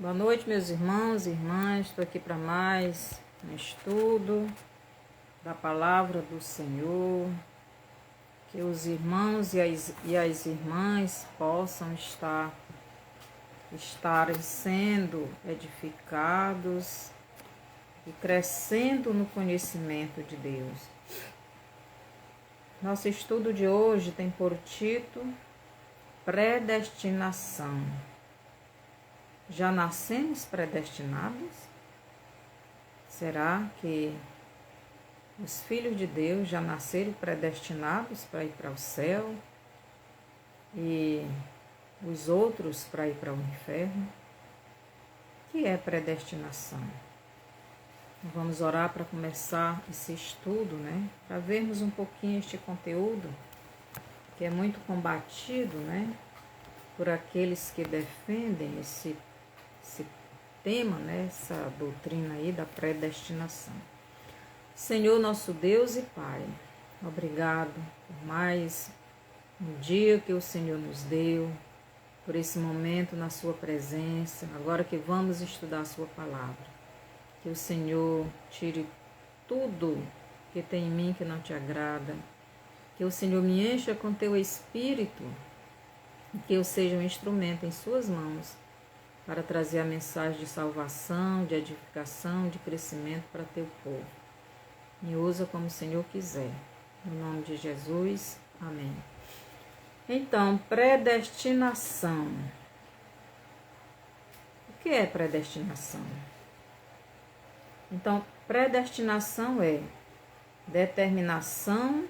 Boa noite, meus irmãos e irmãs. Estou aqui para mais um estudo da palavra do Senhor. Que os irmãos e as irmãs possam estarem sendo edificados e crescendo no conhecimento de Deus. Nosso estudo de hoje tem por título Predestinação. Já nascemos predestinados? Será que os filhos de Deus já nasceram predestinados para ir para o céu e os outros para ir para o inferno? O que é predestinação? Vamos orar para começar esse estudo, né? Para vermos um pouquinho este conteúdo que é muito combatido, né? Por aqueles que defendem esse tema, né? Essa doutrina aí da predestinação. Senhor nosso Deus e Pai, obrigado por mais um dia que o Senhor nos deu, por esse momento na sua presença, agora que vamos estudar a sua palavra. Que o Senhor tire tudo que tem em mim que não te agrada, que o Senhor me encha com teu Espírito e que eu seja um instrumento em suas mãos para trazer a mensagem de salvação, de edificação, de crescimento para teu povo. Me usa como o Senhor quiser. No nome de Jesus, amém. Então, predestinação. O que é predestinação? Então, predestinação é determinação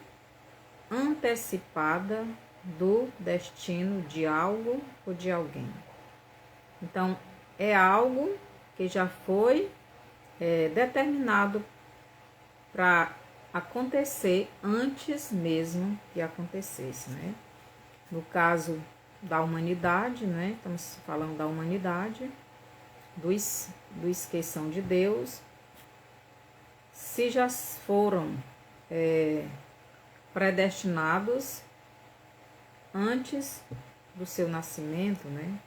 antecipada do destino de algo ou de alguém. Então, é algo que já foi determinado para acontecer antes mesmo que acontecesse, né? No caso da humanidade, né? Estamos falando da humanidade, dos que são de Deus. Se já foram predestinados antes do seu nascimento, né?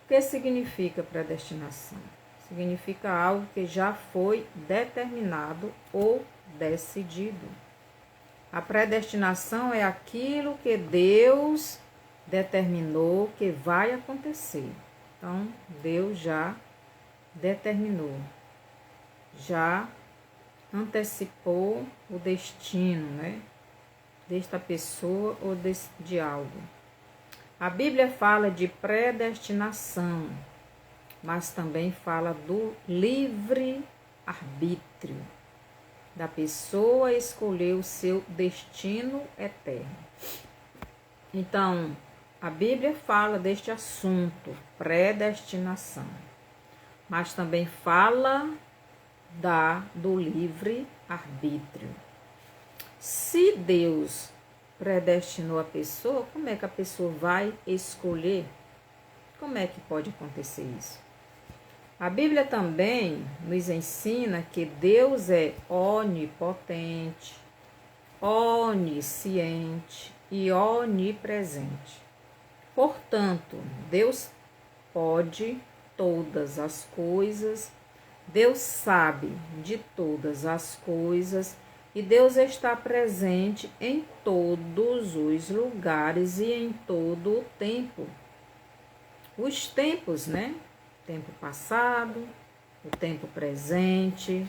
O que significa predestinação? Significa algo que já foi determinado ou decidido. A predestinação é aquilo que Deus determinou que vai acontecer. Então, Deus já determinou, já antecipou o destino, né? Desta pessoa ou de algo. A Bíblia fala de predestinação, mas também fala do livre-arbítrio, da pessoa escolher o seu destino eterno. Então, a Bíblia fala deste assunto, predestinação, mas também fala do livre-arbítrio. Se Deus predestinou a pessoa, como é que a pessoa vai escolher? Como é que pode acontecer isso? A Bíblia também nos ensina que Deus é onipotente, onisciente e onipresente. Portanto, Deus pode todas as coisas, Deus sabe de todas as coisas e Deus está presente em todos os lugares e em todo o tempo. Os tempos, né? O tempo passado, o tempo presente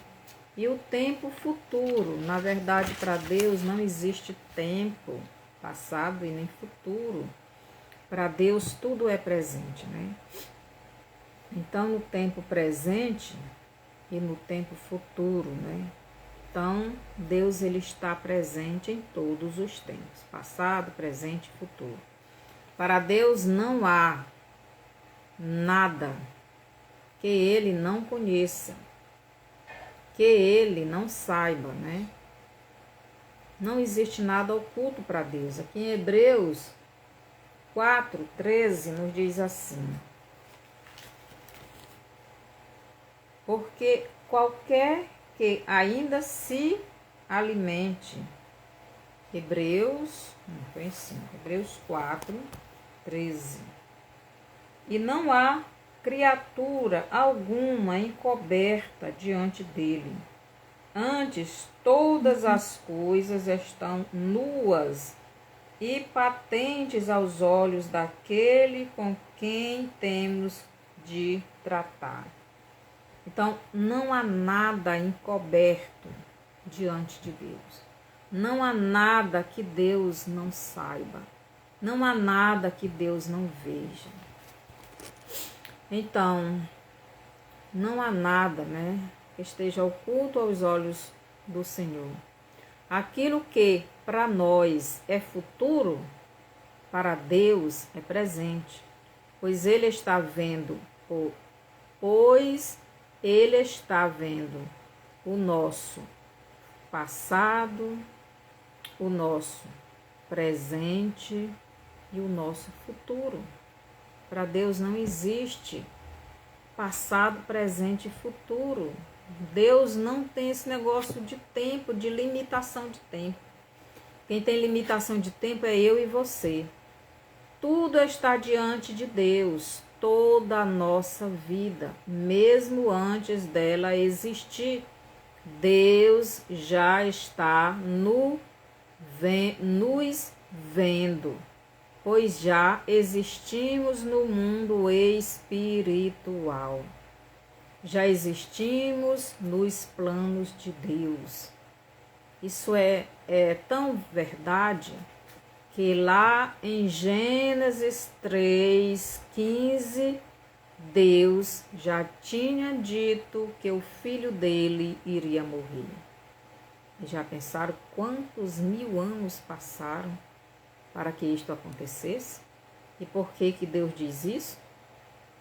e o tempo futuro. Na verdade, para Deus não existe tempo passado e nem futuro. Para Deus tudo é presente, né? Então, no tempo presente e no tempo futuro, né? Então, Deus ele está presente em todos os tempos, passado, presente e futuro. Para Deus não há nada que ele não conheça, que ele não saiba, né? Não existe nada oculto para Deus. Aqui em Hebreus 4:13 nos diz assim: porque qualquer que ainda se alimente. Hebreus 4:13. e não há criatura alguma encoberta diante dele. Antes, todas as coisas estão nuas e patentes aos olhos daquele com quem temos de tratar. Então, não há nada encoberto diante de Deus. Não há nada que Deus não saiba. Não há nada que Deus não veja. Então, não há nada, que esteja oculto aos olhos do Senhor. Aquilo que para nós é futuro, para Deus é presente, pois Ele está vendo o nosso passado, o nosso presente e o nosso futuro. Para Deus não existe passado, presente e futuro. Deus não tem esse negócio de tempo, de limitação de tempo. Quem tem limitação de tempo é eu e você. Tudo está diante de Deus, toda a nossa vida, mesmo antes dela existir. Deus já está nos vendo, pois já existimos no mundo espiritual. Já existimos nos planos de Deus. Isso é tão verdade que lá em Gênesis 3:15, Deus já tinha dito que o filho dele iria morrer. Já pensaram quantos 1000 anos passaram para que isto acontecesse? E por que Deus diz isso?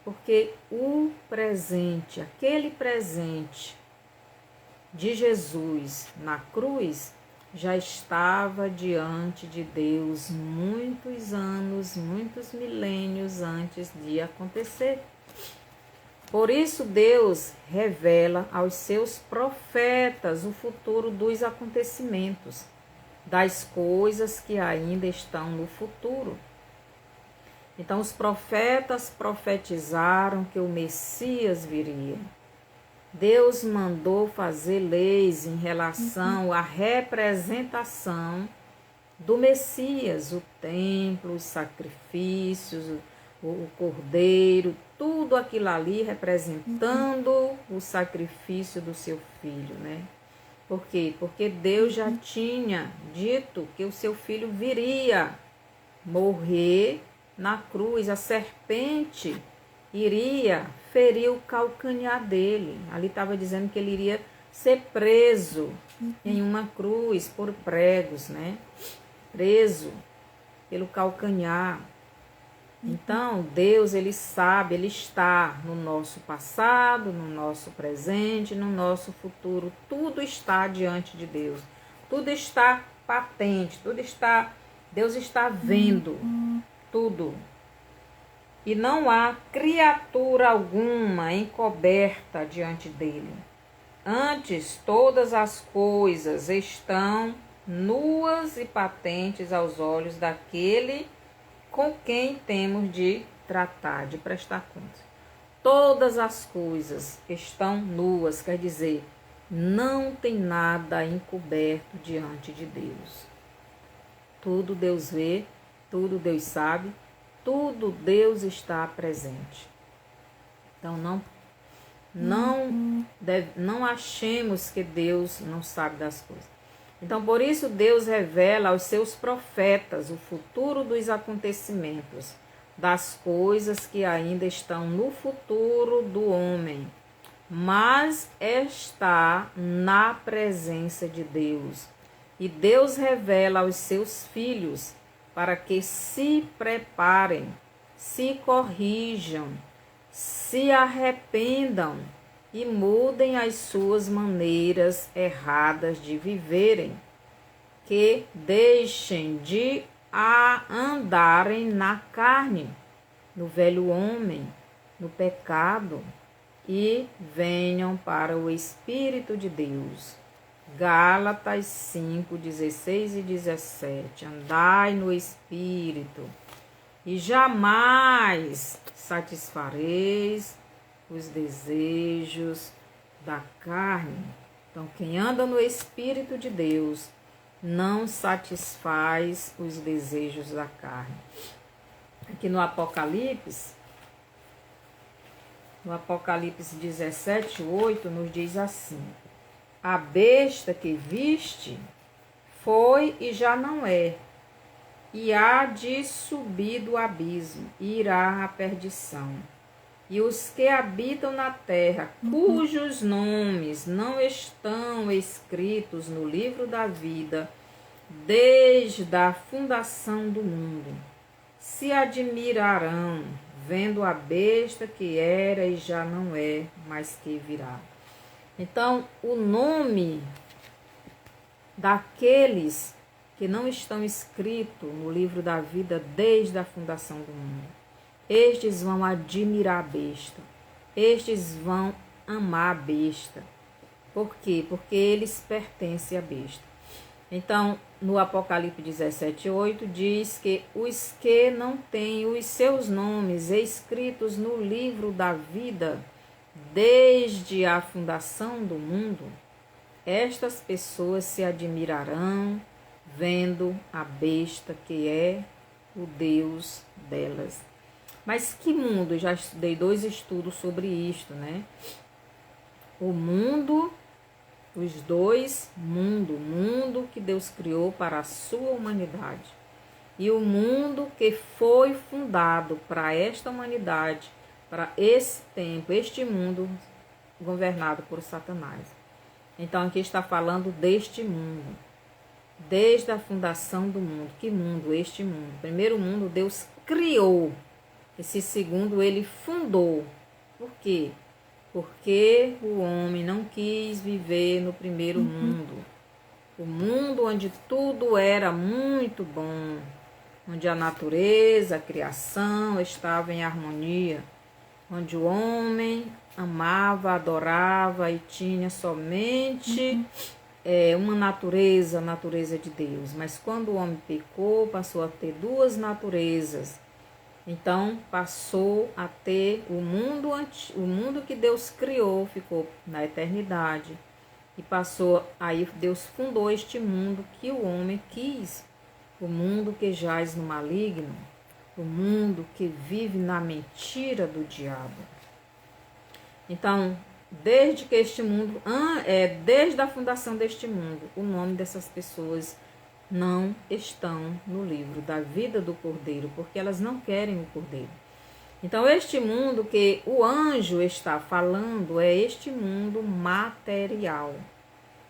Porque o presente, aquele presente de Jesus na cruz, já estava diante de Deus muitos anos, muitos milênios antes de acontecer. Por isso Deus revela aos seus profetas o futuro dos acontecimentos, das coisas que ainda estão no futuro. Então os profetas profetizaram que o Messias viria. Deus mandou fazer leis em relação à representação do Messias, o templo, os sacrifícios, o cordeiro, tudo aquilo ali representando o sacrifício do seu filho, Por quê? Porque Deus já tinha dito que o seu filho viria morrer na cruz, a serpente iria ferir o calcanhar dele. Ali estava dizendo que ele iria ser preso em uma cruz por pregos, Preso pelo calcanhar. Então, Deus, Ele sabe, Ele está no nosso passado, no nosso presente, no nosso futuro. Tudo está diante de Deus. Tudo está patente, Deus está vendo tudo. E não há criatura alguma encoberta diante dele. Antes, todas as coisas estão nuas e patentes aos olhos daquele com quem temos de tratar, de prestar conta. Todas as coisas estão nuas, quer dizer, não tem nada encoberto diante de Deus. Tudo Deus vê, tudo Deus sabe, tudo Deus está presente. Então não achemos que Deus não sabe das coisas. Então, por isso, Deus revela aos seus profetas o futuro dos acontecimentos, das coisas que ainda estão no futuro do homem, mas está na presença de Deus. E Deus revela aos seus filhos para que se preparem, se corrijam, se arrependam e mudem as suas maneiras erradas de viverem, que deixem de andarem na carne, no velho homem, no pecado, e venham para o Espírito de Deus. Gálatas 5, 16 e 17. Andai no Espírito, e jamais satisfareis os desejos da carne. Então, quem anda no Espírito de Deus não satisfaz os desejos da carne. Aqui no Apocalipse 17:8 nos diz assim: a besta que viste foi e já não é, e há de subir do abismo, e irá à perdição. E os que habitam na terra, cujos nomes não estão escritos no livro da vida, desde a fundação do mundo, se admirarão, vendo a besta que era e já não é, mas que virá. Então, o nome daqueles que não estão escritos no livro da vida desde a fundação do mundo, estes vão admirar a besta, estes vão amar a besta. Por quê? Porque eles pertencem à besta. Então, no Apocalipse 17:8 diz que os que não têm os seus nomes escritos no livro da vida desde a fundação do mundo, estas pessoas se admirarão vendo a besta que é o Deus delas. Mas que mundo? Eu já estudei 2 estudos sobre isto, né? O mundo, os 2 mundos, o mundo que Deus criou para a sua humanidade e o mundo que foi fundado para esta humanidade, para esse tempo, este mundo governado por Satanás. Então aqui está falando deste mundo, desde a fundação do mundo. Que mundo? Este mundo. O primeiro mundo Deus criou. Esse segundo ele fundou. Por quê? Porque o homem não quis viver no primeiro mundo. O mundo onde tudo era muito bom, onde a natureza, a criação estava em harmonia, onde o homem amava, adorava e tinha somente uma natureza, a natureza de Deus. Mas quando o homem pecou, passou a ter 2 naturezas. Então, passou a ter o mundo que Deus criou, ficou na eternidade. E passou, aí Deus fundou este mundo que o homem quis. O mundo que jaz no maligno, o mundo que vive na mentira do diabo. Então, desde que este mundo, desde a fundação deste mundo, o nome dessas pessoas não estão no livro da vida do Cordeiro, porque elas não querem o Cordeiro. Então, este mundo que o anjo está falando é este mundo material,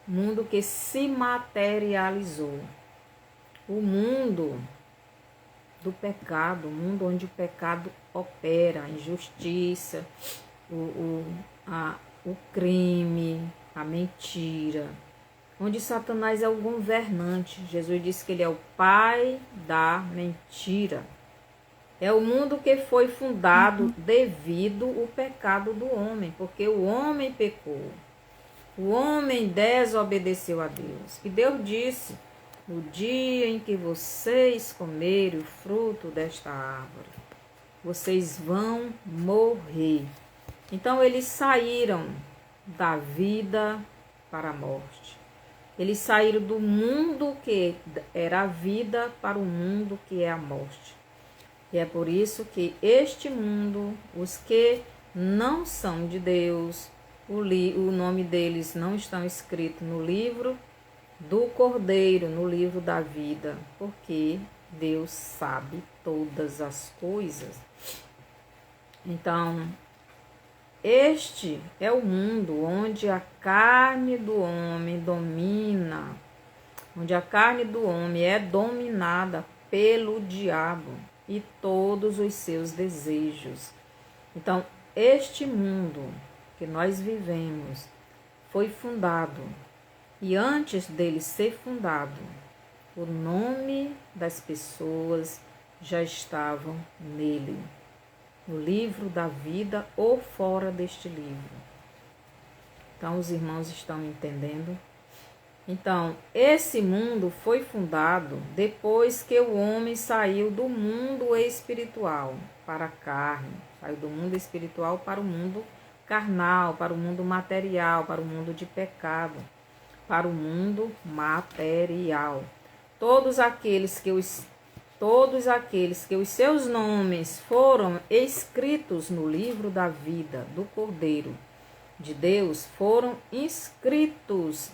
mundo que se materializou, o mundo do pecado, o mundo onde o pecado opera, a injustiça, o crime, a mentira, onde Satanás é o governante. Jesus disse que ele é o pai da mentira. É o mundo que foi fundado devido ao pecado do homem, porque o homem pecou. O homem desobedeceu a Deus. E Deus disse: no dia em que vocês comerem o fruto desta árvore, vocês vão morrer. Então eles saíram da vida para a morte. Eles saíram do mundo que era a vida para o mundo que é a morte. E é por isso que este mundo, os que não são de Deus, o nome deles não estão escrito no livro do Cordeiro, no livro da vida, porque Deus sabe todas as coisas. Então, este é o mundo onde a carne do homem domina, onde a carne do homem é dominada pelo diabo e todos os seus desejos. Então, este mundo que nós vivemos foi fundado, e antes dele ser fundado, o nome das pessoas já estavam nele, no livro da vida ou fora deste livro. Então, os irmãos estão entendendo? Então, esse mundo foi fundado depois que o homem saiu do mundo espiritual para a carne, saiu do mundo espiritual para o mundo carnal, para o mundo material, para o mundo de pecado, para o mundo material. Todos aqueles que os seus nomes foram escritos no livro da vida do Cordeiro de Deus foram inscritos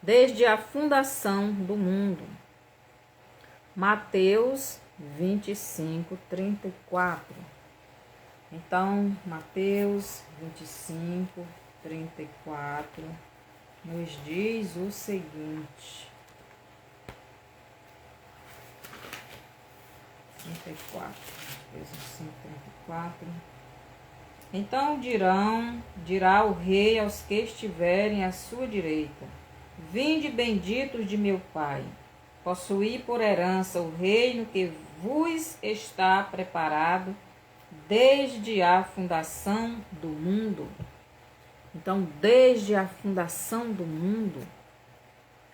desde a fundação do mundo. Mateus 25, 34. Então, Mateus 25, 34 nos diz o seguinte. 34, Mateus 25, 34. Então dirá o rei aos que estiverem à sua direita: Vinde benditos de meu Pai, possuí por herança o reino que vos está preparado desde a fundação do mundo. Então, desde a fundação do mundo,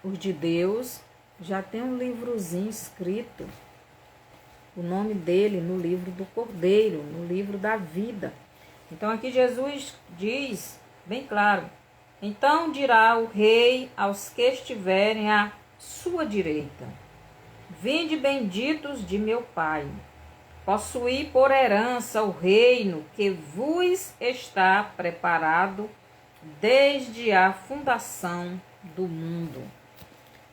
os de Deus já tem um livrozinho escrito, o nome dele no livro do Cordeiro, no livro da vida. Então aqui Jesus diz bem claro: então dirá o rei aos que estiverem à sua direita: Vinde benditos de meu Pai, possuí por herança o reino que vos está preparado desde a fundação do mundo.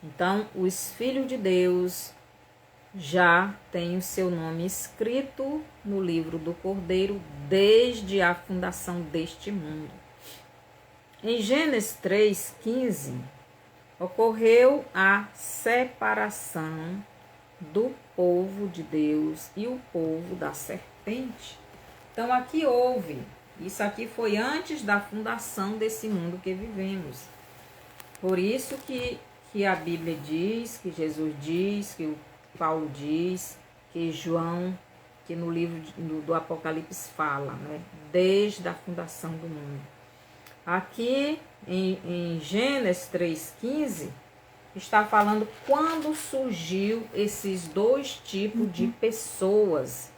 Então os filhos de Deus já tem o seu nome escrito no livro do Cordeiro desde a fundação deste mundo. Em Gênesis 3:15, ocorreu a separação do povo de Deus e o povo da serpente. Então aqui houve, isso aqui foi antes da fundação desse mundo que vivemos. Por isso que a Bíblia diz, que Jesus diz, que o Paulo diz, que João, que no livro do Apocalipse fala, né? Desde a fundação do mundo. Aqui em Gênesis 3:15, está falando quando surgiu esses dois tipos de pessoas.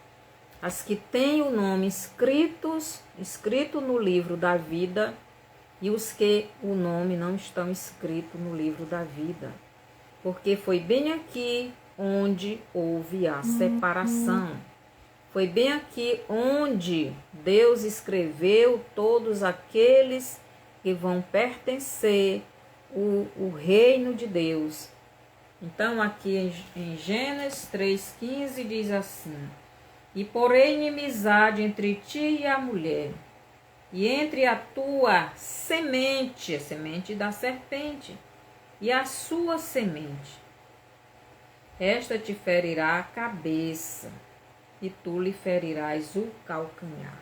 As que têm o nome escrito no livro da vida, e os que o nome não estão escrito no livro da vida. Porque foi bem aqui onde houve a separação. Foi bem aqui onde Deus escreveu todos aqueles que vão pertencer o reino de Deus. Então aqui em Gênesis 3:15 diz assim: E porém inimizade entre ti e a mulher, e entre a tua semente, a semente da serpente, e a sua semente. Esta te ferirá a cabeça, e tu lhe ferirás o calcanhar.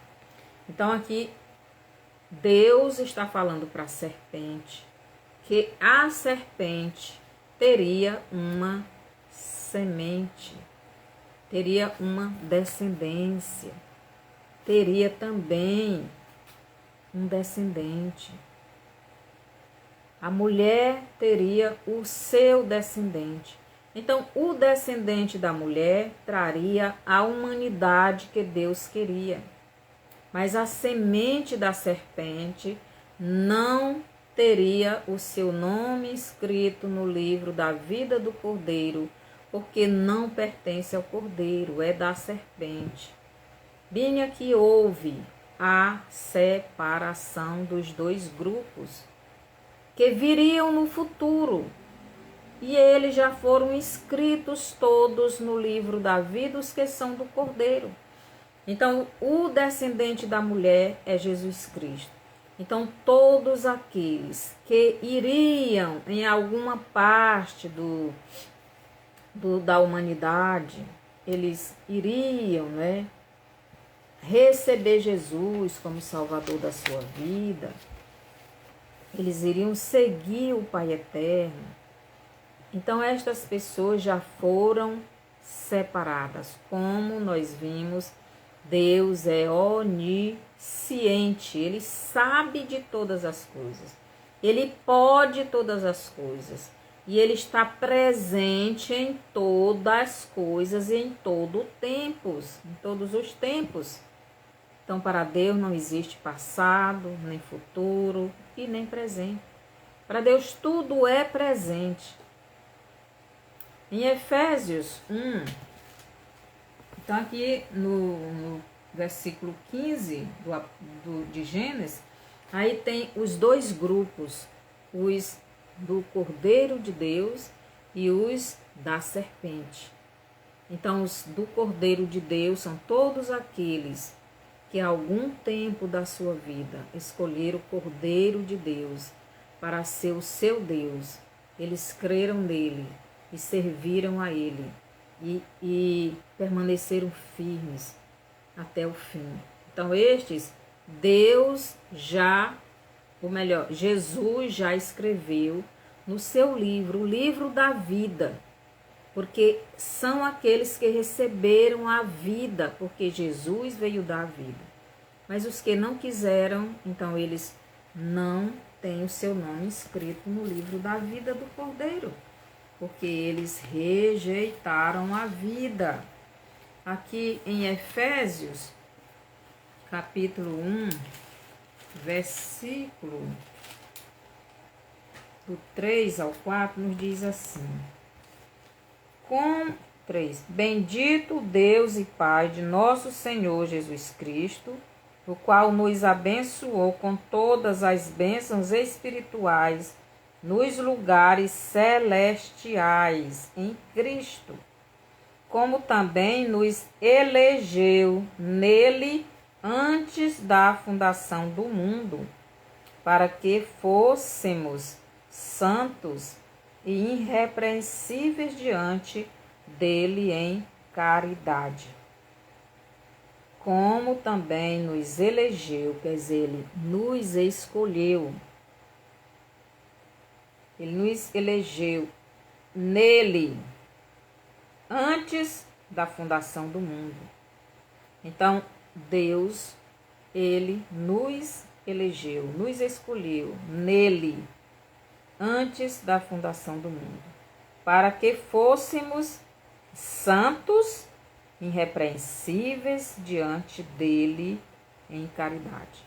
Então aqui Deus está falando para a serpente que a serpente teria uma semente, teria uma descendência, teria também um descendente. A mulher teria o seu descendente. Então, o descendente da mulher traria a humanidade que Deus queria. Mas a semente da serpente não teria o seu nome escrito no livro da vida do Cordeiro, porque não pertence ao Cordeiro, é da serpente. Bem aqui houve a separação dos dois grupos que viriam no futuro. E eles já foram inscritos todos no livro da vida, os que são do Cordeiro. Então, o descendente da mulher é Jesus Cristo. Então, todos aqueles que iriam em alguma parte da humanidade, eles iriam, né, receber Jesus como Salvador da sua vida. Eles iriam seguir o Pai Eterno. Então, estas pessoas já foram separadas. Como nós vimos, Deus é onisciente, Ele sabe de todas as coisas. Ele pode todas as coisas. E Ele está presente em todas as coisas e em todos os tempos. Então, para Deus não existe passado, nem futuro e nem presente. Para Deus tudo é presente. Em Efésios 1, então aqui no versículo 15 de Gênesis, aí tem os dois grupos, os do Cordeiro de Deus e os da serpente. Então, os do Cordeiro de Deus são todos aqueles que há algum tempo da sua vida escolheram o Cordeiro de Deus para ser o seu Deus. Eles creram nele e serviram a ele e permaneceram firmes até o fim. Então, Deus já, ou melhor, Jesus já escreveu no seu livro, o livro da vida, porque são aqueles que receberam a vida, porque Jesus veio dar a vida. Mas os que não quiseram, então eles não têm o seu nome escrito no livro da vida do Cordeiro, porque eles rejeitaram a vida. Aqui em Efésios, capítulo 1, versículo do 3 ao 4, nos diz assim: com 3. Bendito Deus e Pai de nosso Senhor Jesus Cristo, o qual nos abençoou com todas as bênçãos espirituais nos lugares celestiais em Cristo, como também nos elegeu nele antes da fundação do mundo, para que fôssemos santos e irrepreensíveis diante dele em caridade. Como também nos elegeu, quer dizer, ele nos escolheu. Ele nos elegeu nele antes da fundação do mundo. Então, Deus, ele nos elegeu, nos escolheu nele antes da fundação do mundo, para que fôssemos santos, irrepreensíveis diante dele em caridade.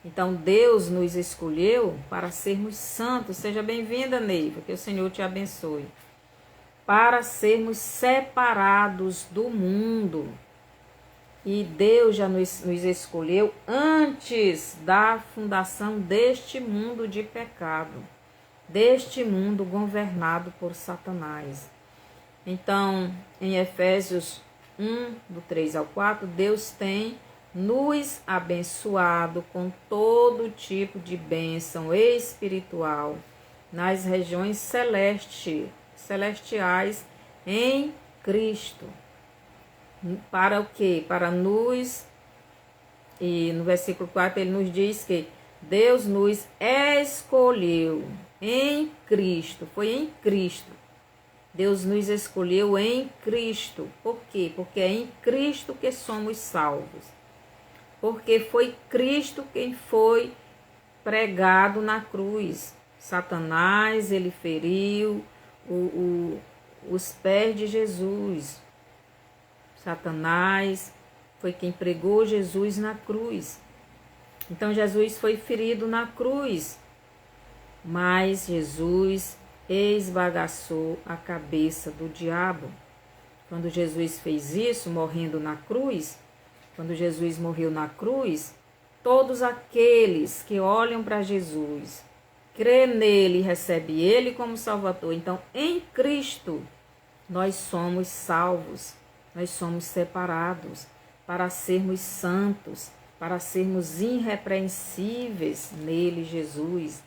Então, Deus nos escolheu para sermos santos. Seja bem-vinda, Neiva, que o Senhor te abençoe. Para sermos separados do mundo. E Deus já nos escolheu antes da fundação deste mundo de pecado, deste mundo governado por Satanás. Então, em Efésios 1, do 3 ao 4, Deus tem nos abençoado com todo tipo de bênção espiritual nas regiões celestiais em Cristo. Para o quê? Para nos, e no versículo 4 ele nos diz que Deus nos escolheu em Cristo, foi em Cristo. Deus nos escolheu em Cristo. Por quê? Porque é em Cristo que somos salvos. Porque foi Cristo quem foi pregado na cruz. Satanás, ele feriu os pés de Jesus. Satanás foi quem pregou Jesus na cruz. Então Jesus foi ferido na cruz, mas Jesus esbagaçou a cabeça do diabo. Quando Jesus fez isso, morrendo na cruz, quando Jesus morreu na cruz, todos aqueles que olham para Jesus, crê nele e recebe ele como Salvador, então em Cristo nós somos salvos, nós somos separados para sermos santos, para sermos irrepreensíveis nele, Jesus.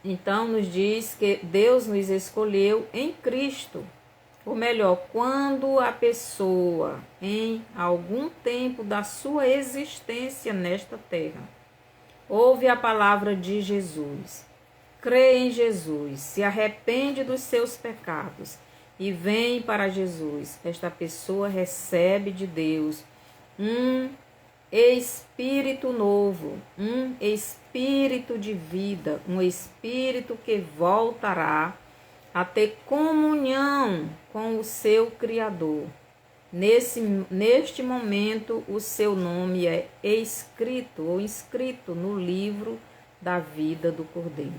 Então nos diz que Deus nos escolheu em Cristo. Ou melhor, quando a pessoa, em algum tempo da sua existência nesta terra, ouve a palavra de Jesus, crê em Jesus, se arrepende dos seus pecados e vem para Jesus, esta pessoa recebe de Deus um espírito novo, um espírito de vida, um espírito que voltará a ter comunhão com o seu Criador. Neste momento, o seu nome é escrito ou inscrito no livro da vida do Cordeiro.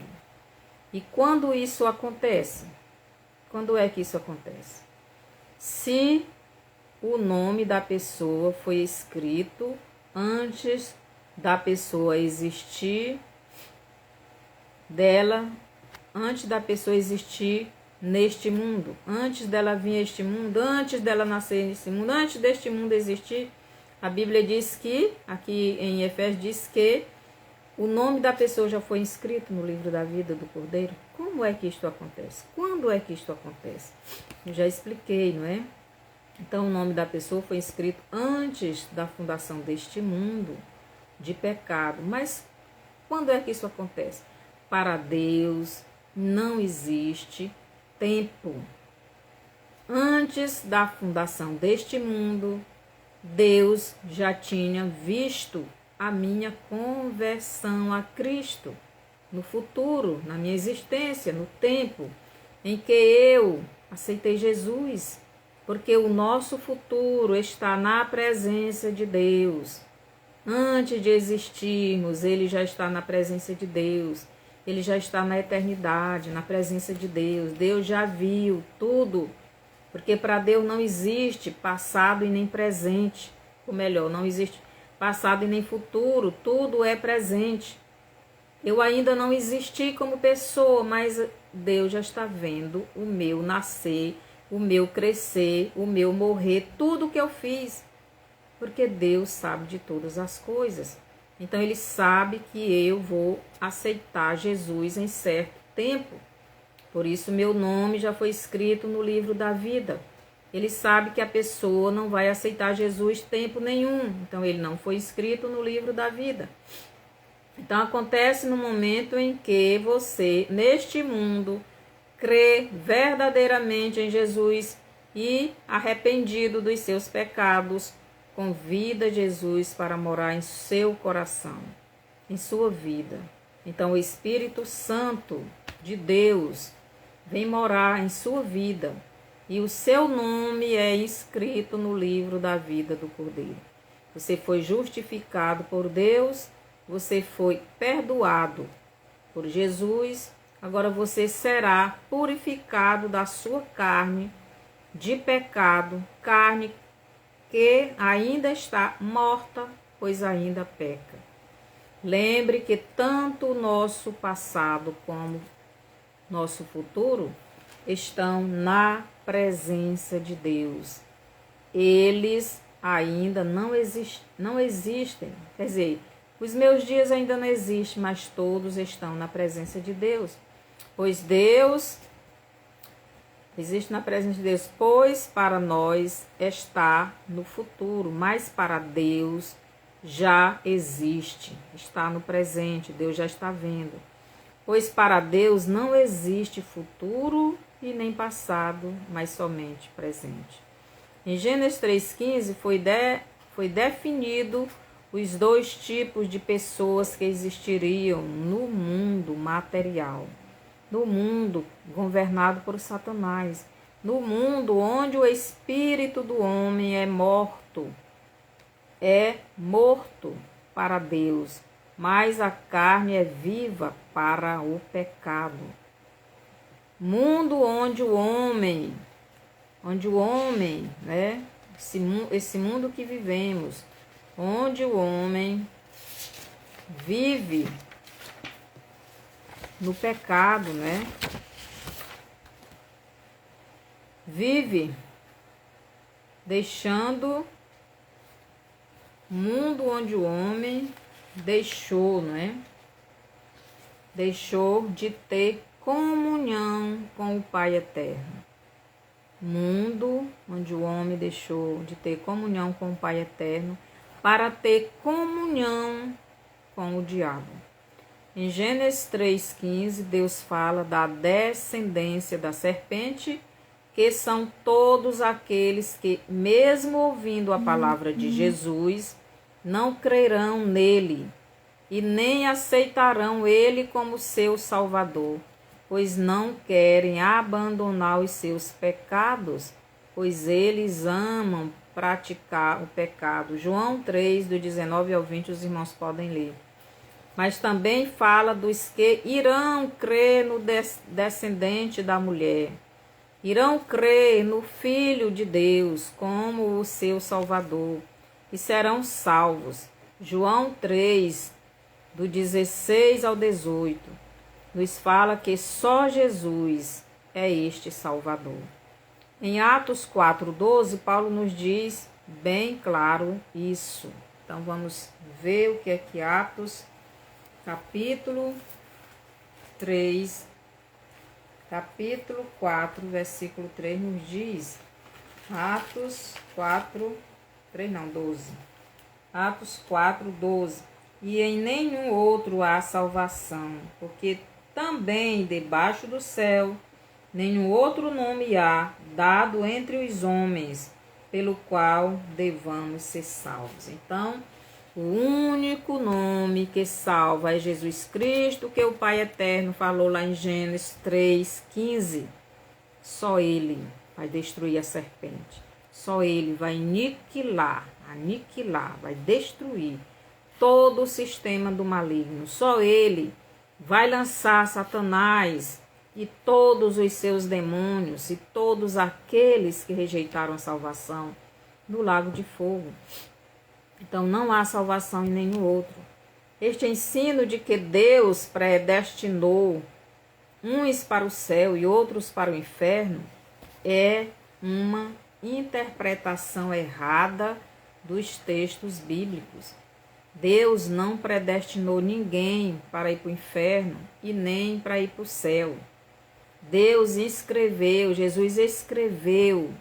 E quando isso acontece? Quando é que isso acontece? Se o nome da pessoa foi escrito antes da pessoa existir antes da pessoa existir neste mundo, antes dela vir a este mundo, antes dela nascer nesse mundo, antes deste mundo existir, a Bíblia diz que, aqui em Efésios diz que o nome da pessoa já foi inscrito no livro da vida do Cordeiro. Como é que isto acontece? Quando é que isto acontece? Eu já expliquei, não é? Então, o nome da pessoa foi escrito antes da fundação deste mundo de pecado. Mas quando é que isso acontece? Para Deus não existe tempo. Antes da fundação deste mundo, Deus já tinha visto a minha conversão a Cristo. No futuro, na minha existência, no tempo em que eu aceitei Jesus. Porque o nosso futuro está na presença de Deus. Antes de existirmos, Ele já está na presença de Deus. Ele já está na eternidade, na presença de Deus. Deus já viu tudo. Porque para Deus não existe passado e nem presente. Ou melhor, não existe passado e nem futuro. Tudo é presente. Eu ainda não existi como pessoa, mas Deus já está vendo o meu nascer, o meu crescer, o meu morrer, tudo que eu fiz. Porque Deus sabe de todas as coisas. Então, Ele sabe que eu vou aceitar Jesus em certo tempo. Por isso, meu nome já foi escrito no livro da vida. Ele sabe que a pessoa não vai aceitar Jesus tempo nenhum. Então, ele não foi escrito no livro da vida. Então, acontece no momento em que você, neste mundo, crê verdadeiramente em Jesus e, arrependido dos seus pecados, convida Jesus para morar em seu coração, em sua vida. Então, o Espírito Santo de Deus vem morar em sua vida e o seu nome é inscrito no livro da vida do Cordeiro. Você foi justificado por Deus, você foi perdoado por Jesus. Agora você será purificado da sua carne de pecado, carne que ainda está morta, pois ainda peca. Lembre que tanto o nosso passado como nosso futuro estão na presença de Deus. Eles ainda não existem. Quer dizer, os meus dias ainda não existem, mas todos estão na presença de Deus. Pois Deus existe na presença de Deus, pois para nós está no futuro, mas para Deus já existe, está no presente, Deus já está vendo. Pois para Deus não existe futuro e nem passado, mas somente presente. Em Gênesis 3,15 foi definido os dois tipos de pessoas que existiriam no mundo material. No mundo governado por Satanás, no mundo onde o espírito do homem é morto para Deus, mas a carne é viva para o pecado. Mundo onde o homem, né, esse mundo que vivemos, onde o homem vive no pecado, né? Vive deixando mundo onde o homem deixou, né? Deixou de ter comunhão com o Pai Eterno. Mundo onde o homem deixou de ter comunhão com o Pai Eterno para ter comunhão com o diabo. Em Gênesis 3,15, Deus fala da descendência da serpente, que são todos aqueles que, mesmo ouvindo a palavra de Jesus, não crerão nele e nem aceitarão ele como seu Salvador, pois não querem abandonar os seus pecados, pois eles amam praticar o pecado. João 3, do 19 ao 20, os irmãos podem ler. Mas também fala dos que irão crer no descendente da mulher, irão crer no Filho de Deus como o seu Salvador e serão salvos. João 3, do 16 ao 18, nos fala que só Jesus é este Salvador. Em Atos 4:12, Paulo nos diz bem claro isso. Então vamos ver o que é que Atos, capítulo 3, capítulo 4, versículo 3 nos diz. Atos 4, 3 não, 12. Atos 4:12. E em nenhum outro há salvação, porque também debaixo do céu nenhum outro nome há dado entre os homens, pelo qual devamos ser salvos. Então, o único nome que salva é Jesus Cristo, que o Pai Eterno falou lá em Gênesis 3:15. Só Ele vai destruir a serpente. Só Ele vai aniquilar, vai destruir todo o sistema do maligno. Só Ele vai lançar Satanás e todos os seus demônios e todos aqueles que rejeitaram a salvação no lago de fogo. Então não há salvação em nenhum outro. Este ensino de que Deus predestinou uns para o céu e outros para o inferno é uma interpretação errada dos textos bíblicos. Deus não predestinou ninguém para ir para o inferno e nem para ir para o céu. Deus escreveu, Jesus escreveu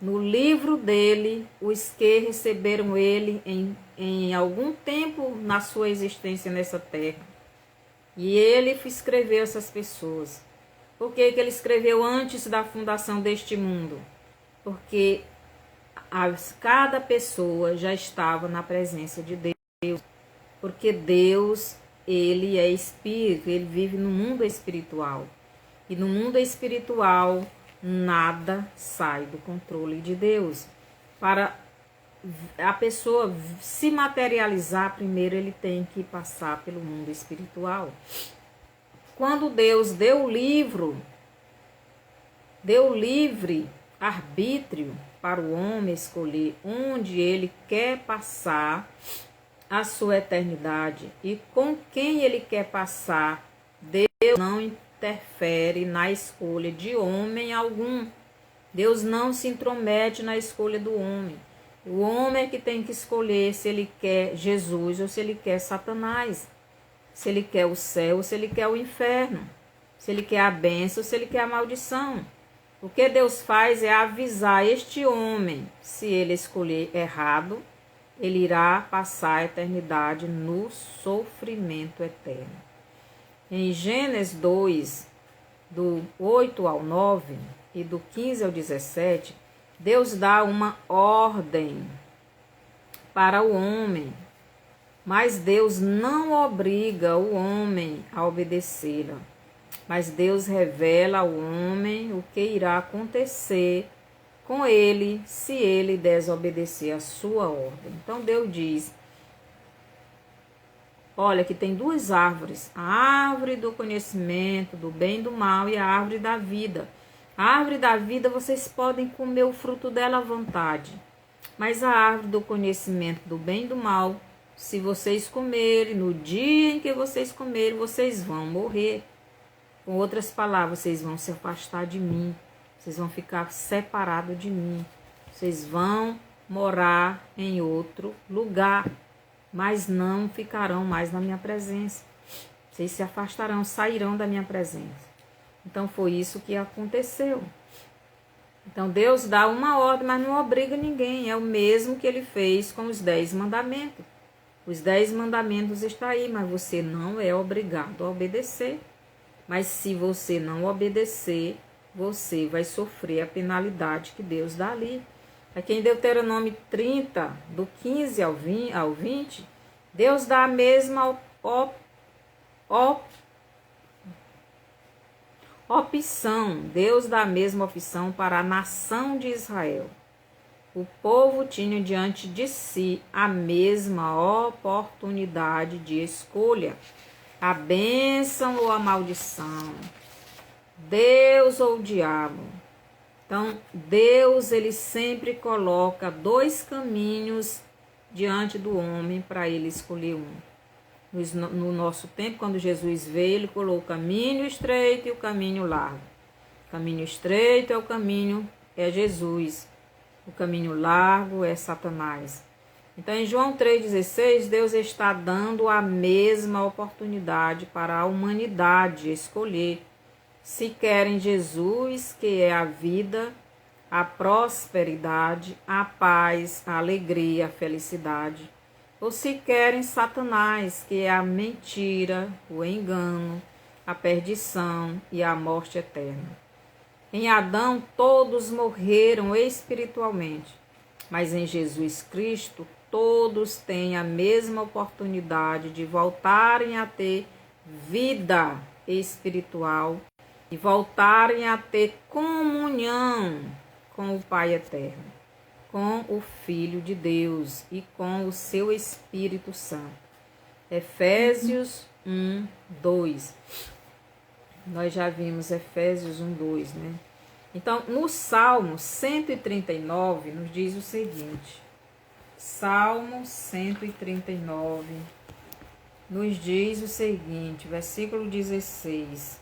no livro dele os que receberam ele em algum tempo na sua existência nessa terra. E ele escreveu essas pessoas. Por que ele escreveu antes da fundação deste mundo? Porque cada pessoa já estava na presença de Deus. Porque Deus, ele é espírito, ele vive no mundo espiritual. E no mundo espiritual, nada sai do controle de Deus. Para a pessoa se materializar, primeiro ele tem que passar pelo mundo espiritual. Quando Deus deu livre arbítrio para o homem escolher onde ele quer passar a sua eternidade e com quem ele quer passar, Deus não interfere na escolha de homem algum. Deus não se intromete na escolha do homem. O homem é que tem que escolher se ele quer Jesus ou se ele quer Satanás, se ele quer o céu ou se ele quer o inferno, se ele quer a bênção ou se ele quer a maldição. O que Deus faz é avisar este homem, se ele escolher errado, ele irá passar a eternidade no sofrimento eterno. Em Gênesis 2, do 8 ao 9 e do 15 ao 17, Deus dá uma ordem para o homem, mas Deus não obriga o homem a obedecê-la. Mas Deus revela ao homem o que irá acontecer com ele se ele desobedecer a sua ordem. Então Deus diz, olha, que tem duas árvores, a árvore do conhecimento do bem e do mal e a árvore da vida. A árvore da vida vocês podem comer o fruto dela à vontade, mas a árvore do conhecimento do bem e do mal, se vocês comerem, no dia em que vocês comerem, vocês vão morrer. Com outras palavras, vocês vão se afastar de mim. Vocês vão ficar separados de mim. Vocês vão morar em outro lugar, mas não ficarão mais na minha presença. Vocês se afastarão, sairão da minha presença. Então foi isso que aconteceu. Então Deus dá uma ordem, mas não obriga ninguém. É o mesmo que ele fez com os 10 mandamentos. Os 10 mandamentos estão aí, mas você não é obrigado a obedecer. Mas se você não obedecer, você vai sofrer a penalidade que Deus dá ali. Aqui em Deuteronômio 30, do 15 ao 20, Deus dá a mesma opção. Deus dá a mesma opção para a nação de Israel. O povo tinha diante de si a mesma oportunidade de escolha, a bênção ou a maldição, Deus ou o diabo. Então, Deus, ele sempre coloca dois caminhos diante do homem para ele escolher um. No nosso tempo, quando Jesus veio, ele colocou o caminho estreito e o caminho largo. O caminho estreito é Jesus. O caminho largo é Satanás. Então, em João 3,16, Deus está dando a mesma oportunidade para a humanidade escolher se querem Jesus, que é a vida, a prosperidade, a paz, a alegria, a felicidade, ou se querem Satanás, que é a mentira, o engano, a perdição e a morte eterna. Em Adão todos morreram espiritualmente, mas em Jesus Cristo todos têm a mesma oportunidade de voltarem a ter vida espiritual e voltarem a ter comunhão com o Pai Eterno, com o Filho de Deus e com o seu Espírito Santo. Efésios 1, 2. Nós já vimos Efésios 1, 2, né? Então, no Salmo 139, nos diz o seguinte. Salmo 139 nos diz o seguinte, versículo 16.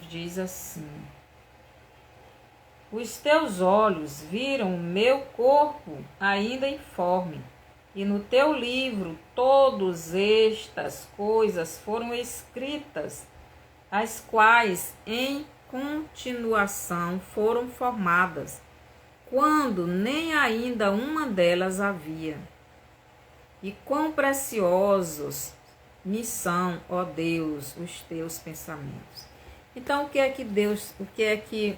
Diz assim: os teus olhos viram o meu corpo ainda informe, e no teu livro todas estas coisas foram escritas, as quais em continuação foram formadas, quando nem ainda uma delas havia. E quão preciosos me são, ó Deus, os teus pensamentos. Então, o que é que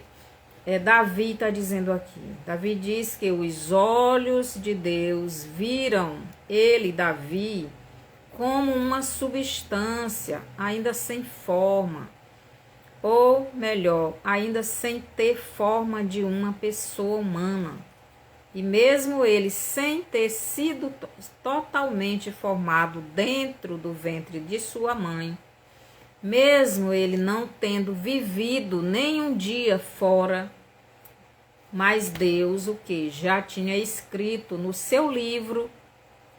Davi está dizendo aqui? Davi diz que os olhos de Deus viram ele, Davi, como uma substância ainda sem forma, ou melhor, ainda sem ter forma de uma pessoa humana. E mesmo ele sem ter sido totalmente formado dentro do ventre de sua mãe, mesmo ele não tendo vivido nem um dia fora, mas Deus o que já tinha escrito no seu livro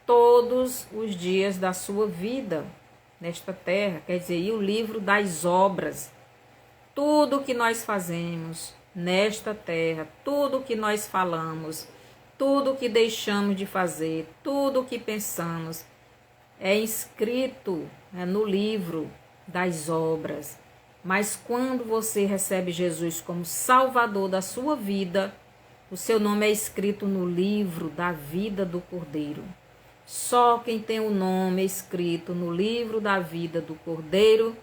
todos os dias da sua vida nesta terra, quer dizer, e o livro das obras, tudo que nós fazemos nesta terra, tudo que nós falamos, tudo que deixamos de fazer, tudo que pensamos, é escrito no livro das obras. Mas quando você recebe Jesus como Salvador da sua vida, o seu nome é escrito no livro da vida do Cordeiro. Só quem tem o nome escrito no livro da vida do Cordeiro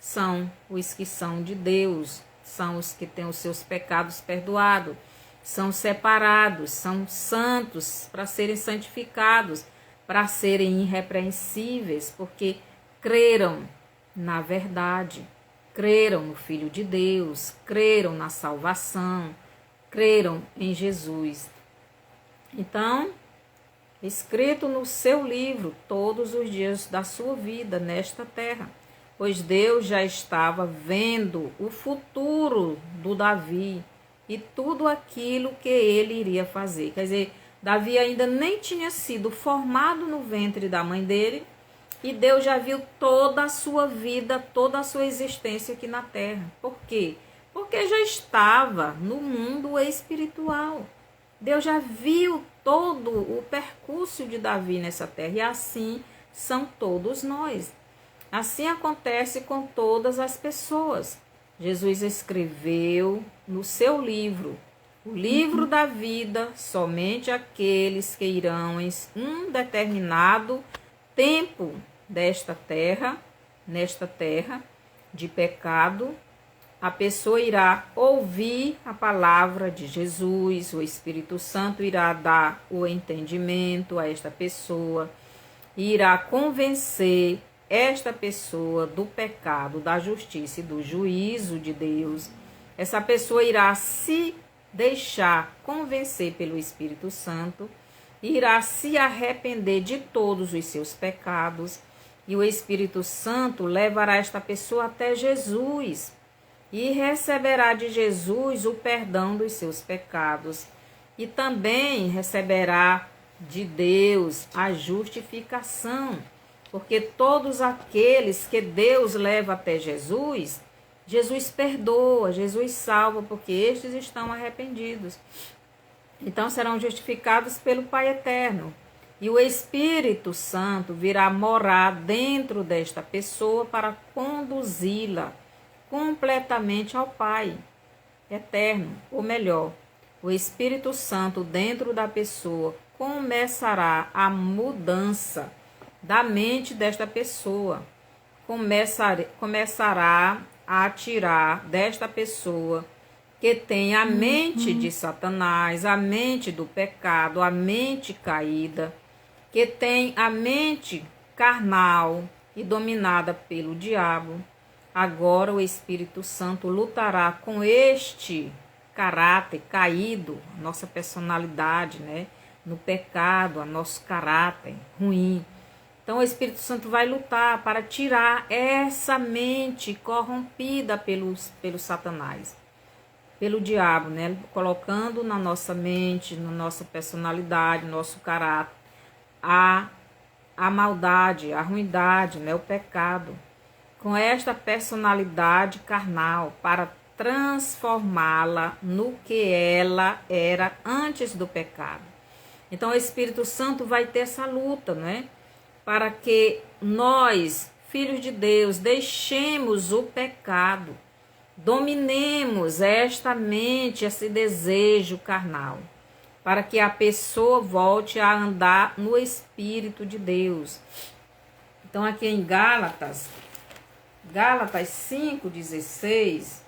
são os que são de Deus, são os que têm os seus pecados perdoados, são separados, são santos para serem santificados, para serem irrepreensíveis, porque creram na verdade, creram no Filho de Deus, creram na salvação, creram em Jesus. Então, escrito no seu livro todos os dias da sua vida nesta terra, pois Deus já estava vendo o futuro do Davi e tudo aquilo que ele iria fazer. Quer dizer, Davi ainda nem tinha sido formado no ventre da mãe dele, e Deus já viu toda a sua vida, toda a sua existência aqui na terra. Por quê? Porque já estava no mundo espiritual. Deus já viu todo o percurso de Davi nessa terra. E assim são todos nós. Assim acontece com todas as pessoas. Jesus escreveu no seu livro, o livro da vida, somente aqueles que irão em um determinado tempo nesta terra de pecado, a pessoa irá ouvir a palavra de Jesus, o Espírito Santo irá dar o entendimento a esta pessoa, irá convencer esta pessoa do pecado, da justiça e do juízo de Deus. Essa pessoa irá se deixar convencer pelo Espírito Santo, irá se arrepender de todos os seus pecados, e o Espírito Santo levará esta pessoa até Jesus e receberá de Jesus o perdão dos seus pecados, e também receberá de Deus a justificação, porque todos aqueles que Deus leva até Jesus, Jesus perdoa, Jesus salva, porque estes estão arrependidos. Então serão justificados pelo Pai Eterno. E o Espírito Santo virá morar dentro desta pessoa para conduzi-la completamente ao Pai Eterno. Ou melhor, o Espírito Santo dentro da pessoa começará a mudança da mente desta pessoa. Começará a tirar desta pessoa que tem a mente de Satanás, a mente do pecado, a mente caída, que tem a mente carnal e dominada pelo diabo. Agora o Espírito Santo lutará com este caráter caído, nossa personalidade, né? No pecado, a nosso caráter ruim. Então o Espírito Santo vai lutar para tirar essa mente corrompida pelo Satanás, pelo diabo, né? Colocando na nossa mente, na nossa personalidade, no nosso caráter, a maldade, a ruindade, né? O pecado, com esta personalidade carnal, para transformá-la no que ela era antes do pecado. Então o Espírito Santo vai ter essa luta, né? Para que nós, filhos de Deus, deixemos o pecado, dominemos esta mente, esse desejo carnal, para que a pessoa volte a andar no Espírito de Deus. Então aqui em Gálatas 5:16,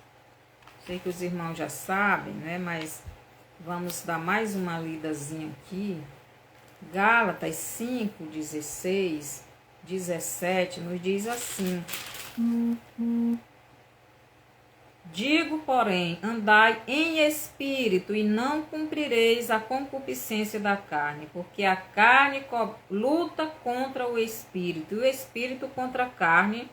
sei que os irmãos já sabem, né? Mas vamos dar mais uma lidazinha aqui. Gálatas 5:16, 17 nos diz assim: digo, porém, andai em espírito e não cumprireis a concupiscência da carne, porque a carne luta contra o espírito, e o espírito contra a carne.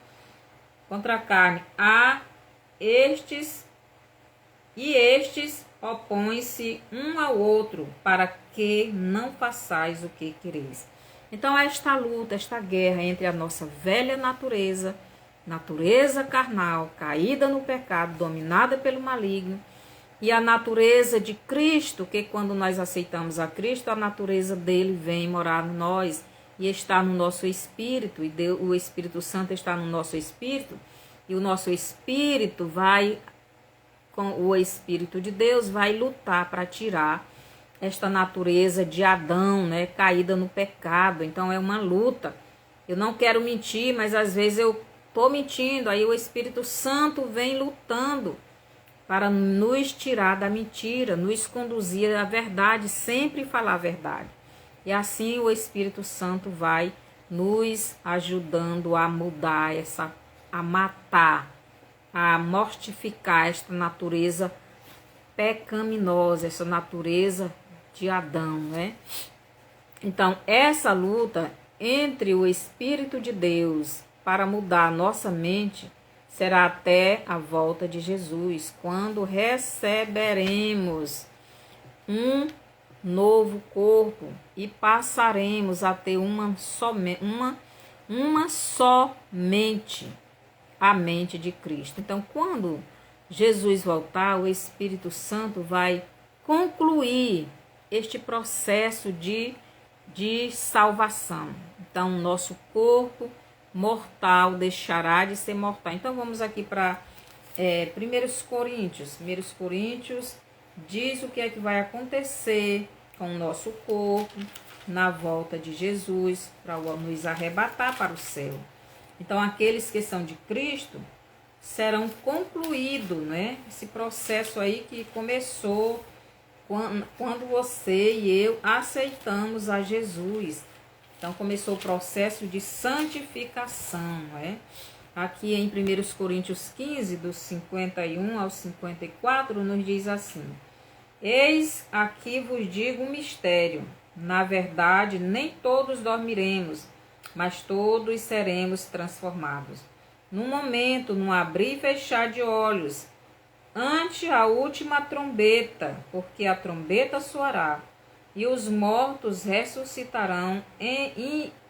Estes opõem-se um ao outro, para que não façais o que quereis. Então, esta luta, esta guerra entre a nossa velha natureza carnal, caída no pecado, dominada pelo maligno, e a natureza de Cristo, que quando nós aceitamos a Cristo, a natureza dele vem morar em nós e está no nosso espírito, e o Espírito Santo está no nosso espírito, e o nosso espírito vai, com o Espírito de Deus, vai lutar para tirar esta natureza de Adão, né, caída no pecado. Então é uma luta. Eu não quero mentir, mas às vezes eu estou mentindo, aí o Espírito Santo vem lutando para nos tirar da mentira, nos conduzir à verdade, sempre falar a verdade. E assim o Espírito Santo vai nos ajudando a mudar a matar, a mortificar esta natureza pecaminosa, essa natureza de Adão, né? Então, essa luta entre o Espírito de Deus para mudar a nossa mente será até a volta de Jesus, quando receberemos um novo corpo e passaremos a ter uma só mente, a mente de Cristo. Então, quando Jesus voltar, o Espírito Santo vai concluir este processo de salvação. Então, nosso corpo mortal deixará de ser mortal. Então, vamos aqui para 1 Coríntios. 1 Coríntios diz o que é que vai acontecer com o nosso corpo na volta de Jesus para nos arrebatar para o céu. Então, aqueles que são de Cristo serão concluídos, né? Esse processo aí que começou quando você e eu aceitamos a Jesus. Então começou o processo de santificação, né? Aqui em 1 Coríntios 15, dos 51 ao 54, nos diz assim: Eis aqui vos digo um mistério. Na verdade, nem todos dormiremos, mas todos seremos transformados. Num momento, num abrir e fechar de olhos, ante a última trombeta, porque a trombeta soará, e os mortos ressuscitarão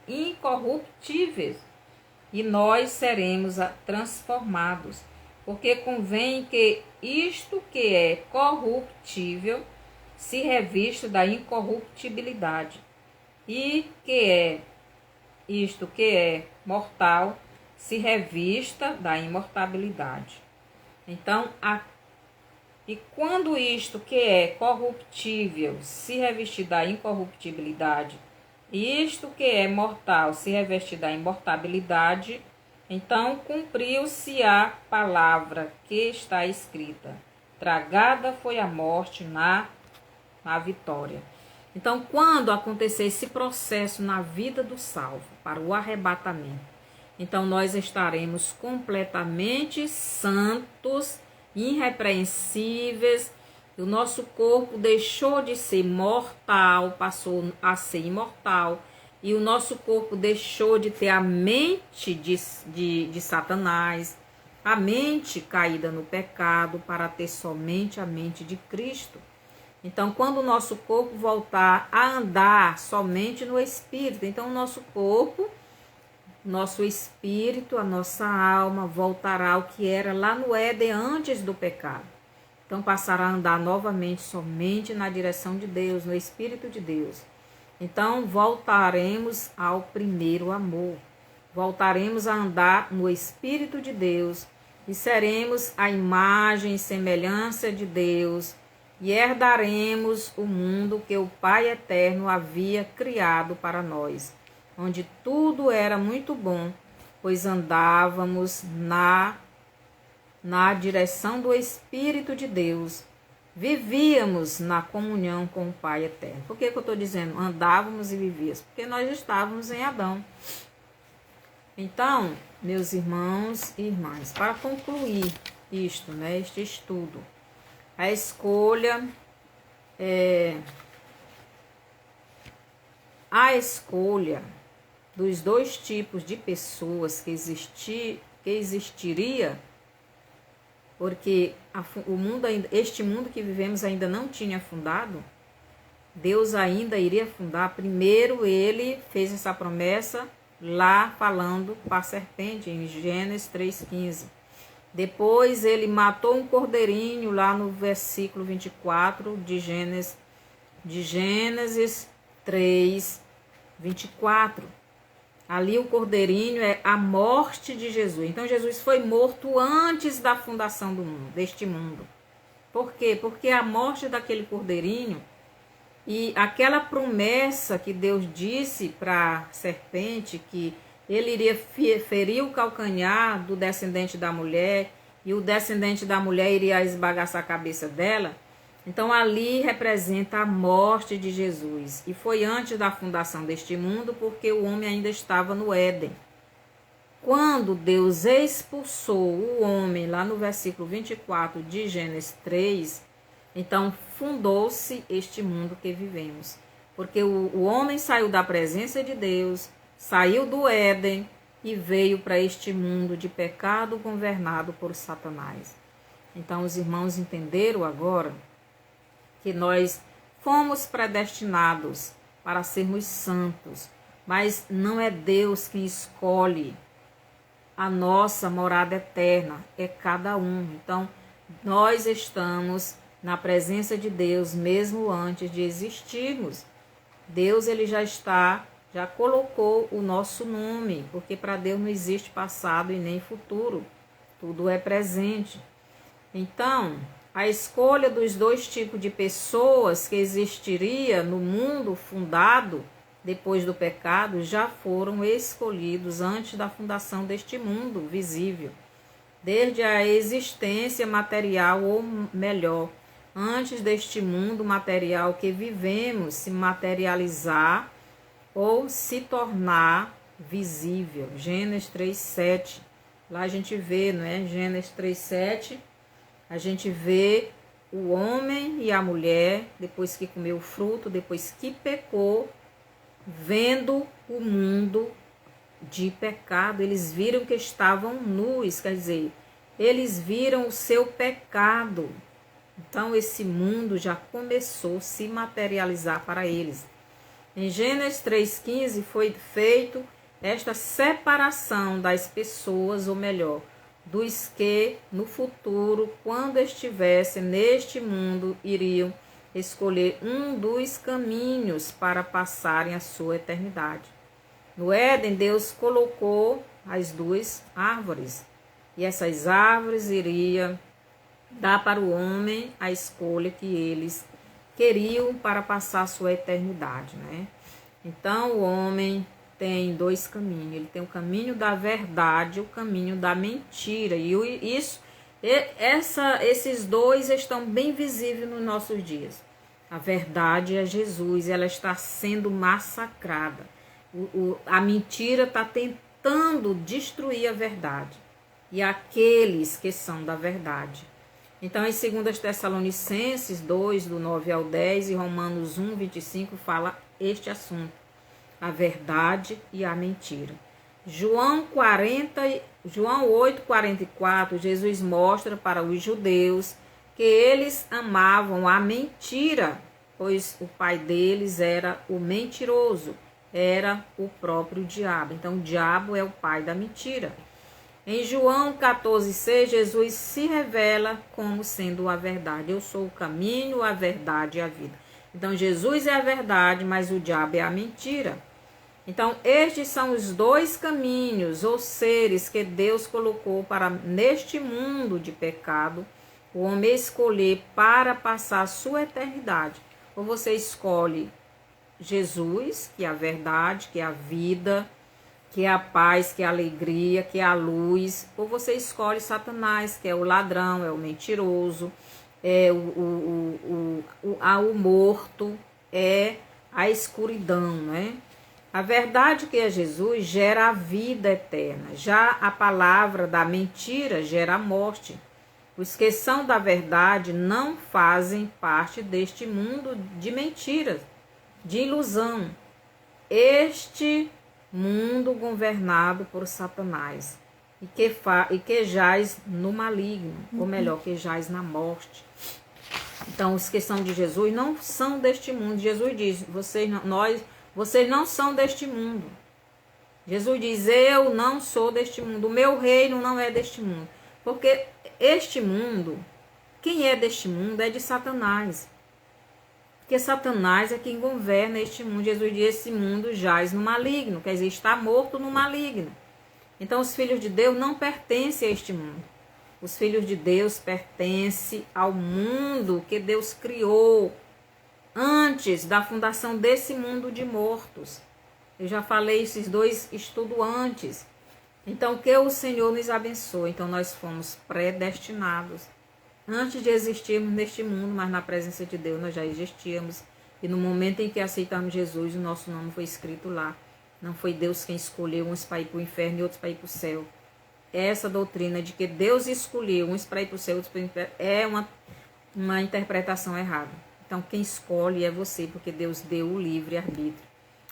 incorruptíveis, e nós seremos transformados. Porque convém que isto que é corruptível se revista da incorruptibilidade, e que isto que é mortal se revista da imortalidade. Então, e quando isto que é corruptível se revestir da incorruptibilidade, e isto que é mortal se revestir da imortalidade, então cumpriu-se a palavra que está escrita: tragada foi a morte na vitória. Então, quando acontecer esse processo na vida do salvo, para o arrebatamento, então nós estaremos completamente santos, irrepreensíveis. O nosso corpo deixou de ser mortal, passou a ser imortal. E o nosso corpo deixou de ter a mente de Satanás, a mente caída no pecado, para ter somente a mente de Cristo. Então, quando o nosso corpo voltar a andar somente no Espírito, então o nosso corpo, nosso espírito, a nossa alma voltará ao que era lá no Éden antes do pecado. Então passará a andar novamente somente na direção de Deus, no Espírito de Deus. Então voltaremos ao primeiro amor. Voltaremos a andar no Espírito de Deus e seremos a imagem e semelhança de Deus e herdaremos o mundo que o Pai Eterno havia criado para nós, onde tudo era muito bom, pois andávamos na direção do Espírito de Deus, vivíamos na comunhão com o Pai Eterno. Por que eu estou dizendo andávamos e vivíamos? Porque nós estávamos em Adão. Então, meus irmãos e irmãs, para concluir isto, né, este estudo, a escolha dos dois tipos de pessoas que existiria, porque este mundo que vivemos ainda não tinha fundado, Deus ainda iria fundar. Primeiro ele fez essa promessa lá falando para a serpente, em Gênesis 3,15. Depois ele matou um cordeirinho lá no versículo 24 de Gênesis 3:24. Ali o cordeirinho é a morte de Jesus. Então Jesus foi morto antes da fundação do mundo, deste mundo. Por quê? Porque a morte daquele cordeirinho e aquela promessa que Deus disse para a serpente, que ele iria ferir o calcanhar do descendente da mulher e o descendente da mulher iria esbagaçar a cabeça dela. Então ali representa a morte de Jesus. E foi antes da fundação deste mundo, porque o homem ainda estava no Éden. Quando Deus expulsou o homem, lá no versículo 24 de Gênesis 3, então fundou-se este mundo que vivemos. Porque o homem saiu da presença de Deus, saiu do Éden e veio para este mundo de pecado governado por Satanás. Então os irmãos entenderam agora que nós fomos predestinados para sermos santos, mas não é Deus quem escolhe a nossa morada eterna, é cada um. Então nós estamos na presença de Deus mesmo antes de existirmos. Deus ele já colocou o nosso nome, porque para Deus não existe passado e nem futuro, tudo é presente. Então, a escolha dos dois tipos de pessoas que existiria no mundo fundado depois do pecado já foram escolhidos antes da fundação deste mundo visível. desde a existência material, ou melhor, antes deste mundo material que vivemos se materializar ou se tornar visível. Gênesis 3:7. Lá a gente vê, não é? Gênesis 3:7, a gente vê o homem e a mulher, depois que comeu o fruto, depois que pecou, vendo o mundo de pecado, eles viram que estavam nus, quer dizer, eles viram o seu pecado. Então esse mundo já começou a se materializar para eles. Em Gênesis 3:15 foi feito esta separação das pessoas, ou melhor, dos que no futuro, quando estivessem neste mundo, iriam escolher um dos caminhos para passarem a sua eternidade. No Éden, Deus colocou as duas árvores, e essas árvores iriam dar para o homem a escolha que eles queriam para passar a sua eternidade, né? Então, o homem tem dois caminhos. Ele tem o caminho da verdade e o caminho da mentira. E esses dois estão bem visíveis nos nossos dias. A verdade é Jesus, ela está sendo massacrada. A mentira está tentando destruir a verdade. E aqueles que são da verdade. Então, em 2 Tessalonicenses 2, do 9 ao 10, e Romanos 1, 25, fala este assunto, a verdade e a mentira. João 8, 44, Jesus mostra para os judeus que eles amavam a mentira, pois o pai deles era o mentiroso, era o próprio diabo. Então, o diabo é o pai da mentira. Em João 14,6, Jesus se revela como sendo a verdade. Eu sou o caminho, a verdade e a vida. Então, Jesus é a verdade, mas o diabo é a mentira. Então, estes são os dois caminhos ou seres que Deus colocou para, neste mundo de pecado, o homem escolher para passar a sua eternidade. Ou você escolhe Jesus, que é a verdade, que é a vida, que é a paz, que é a alegria, que é a luz, ou você escolhe Satanás, que é o ladrão, é o mentiroso, é o morto, é a escuridão, né? A verdade, que é Jesus, gera a vida eterna. Já a palavra da mentira gera a morte. Os que são da verdade não fazem parte deste mundo de mentiras, de ilusão. Este mundo governado por Satanás e que jaz no maligno, ou melhor, que jaz na morte. Então, os que são de Jesus não são deste mundo. Jesus diz, vocês não são deste mundo. Jesus diz, eu não sou deste mundo, o meu reino não é deste mundo. Porque este mundo, quem é deste mundo é de Satanás. Porque Satanás é quem governa este mundo. Jesus diz, esse mundo jaz no maligno, quer dizer, está morto no maligno. Então, os filhos de Deus não pertencem a este mundo. Os filhos de Deus pertencem ao mundo que Deus criou antes da fundação desse mundo de mortos. Eu já falei esses dois estudos antes. Então, que o Senhor nos abençoe. Então, nós fomos predestinados. Antes de existirmos neste mundo, mas na presença de Deus nós já existíamos. E no momento em que aceitamos Jesus, o nosso nome foi escrito lá. Não foi Deus quem escolheu uns para ir para o inferno e outros para ir para o céu. Essa doutrina de que Deus escolheu uns para ir para o céu e outros para o inferno é uma interpretação errada. Então quem escolhe é você, porque Deus deu o livre-arbítrio.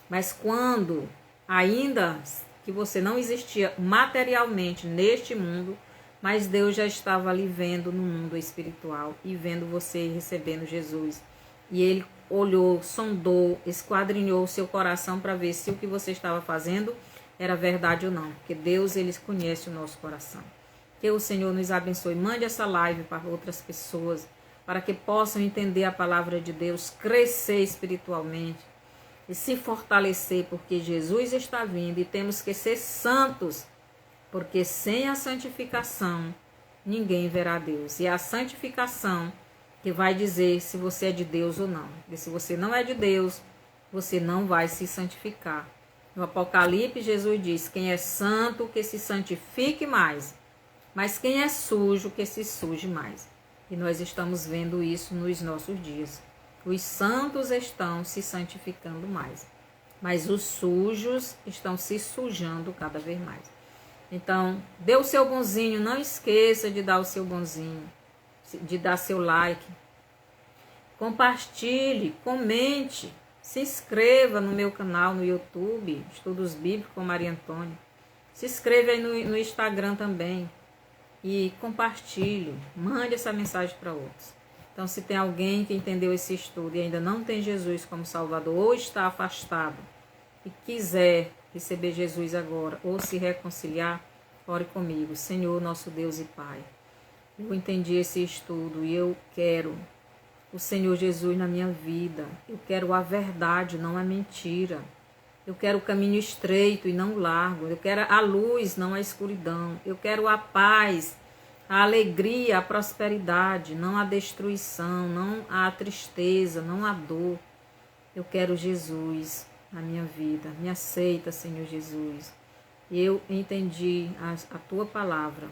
Mas quando ainda que você não existia materialmente neste mundo, mas Deus já estava ali vendo no mundo espiritual e vendo você recebendo Jesus. E Ele olhou, sondou, esquadrinhou o seu coração para ver se o que você estava fazendo era verdade ou não. Porque Deus, Ele conhece o nosso coração. Que o Senhor nos abençoe. Mande essa live para outras pessoas, para que possam entender a palavra de Deus, crescer espiritualmente e se fortalecer, porque Jesus está vindo e temos que ser santos. Porque sem a santificação, ninguém verá Deus. E é a santificação que vai dizer se você é de Deus ou não. E se você não é de Deus, você não vai se santificar. No Apocalipse, Jesus diz, quem é santo, que se santifique mais. Mas quem é sujo, que se suje mais. E nós estamos vendo isso nos nossos dias. Os santos estão se santificando mais, mas os sujos estão se sujando cada vez mais. Então, dê o seu bonzinho, não esqueça de dar o seu bonzinho, de dar seu like. Compartilhe, comente, se inscreva no meu canal no YouTube, Estudos Bíblicos com Maria Antônia. Se inscreva aí no Instagram também e compartilhe, mande essa mensagem para outros. Então, se tem alguém que entendeu esse estudo e ainda não tem Jesus como Salvador ou está afastado e quiser receber Jesus agora ou se reconciliar, ore comigo. Senhor, nosso Deus e Pai, eu entendi esse estudo e eu quero o Senhor Jesus na minha vida. Eu quero a verdade, não a mentira. Eu quero o caminho estreito e não largo. Eu quero a luz, não a escuridão. Eu quero a paz, a alegria, a prosperidade, não a destruição, não a tristeza, não a dor. Eu quero Jesus na minha vida. Me aceita, Senhor Jesus. Eu entendi a Tua palavra.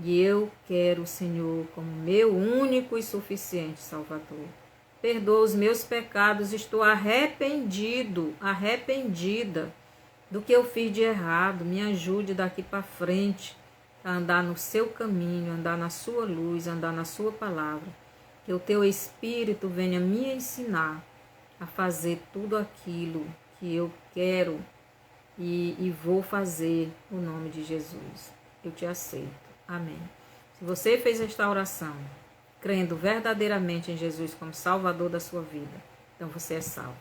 E eu quero o Senhor como meu único e suficiente Salvador. Perdoa os meus pecados, estou arrependida do que eu fiz de errado. Me ajude daqui para frente a andar no seu caminho, andar na sua luz, andar na sua palavra. Que o teu Espírito venha me ensinar a fazer tudo aquilo que eu quero e vou fazer no nome de Jesus. Eu te aceito. Amém. Se você fez esta oração crendo verdadeiramente em Jesus como Salvador da sua vida, então você é salvo.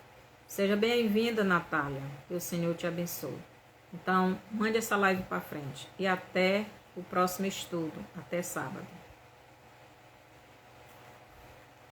Seja bem-vinda, Natália. Que o Senhor te abençoe. Então, mande essa live para frente. E até o próximo estudo. Até sábado.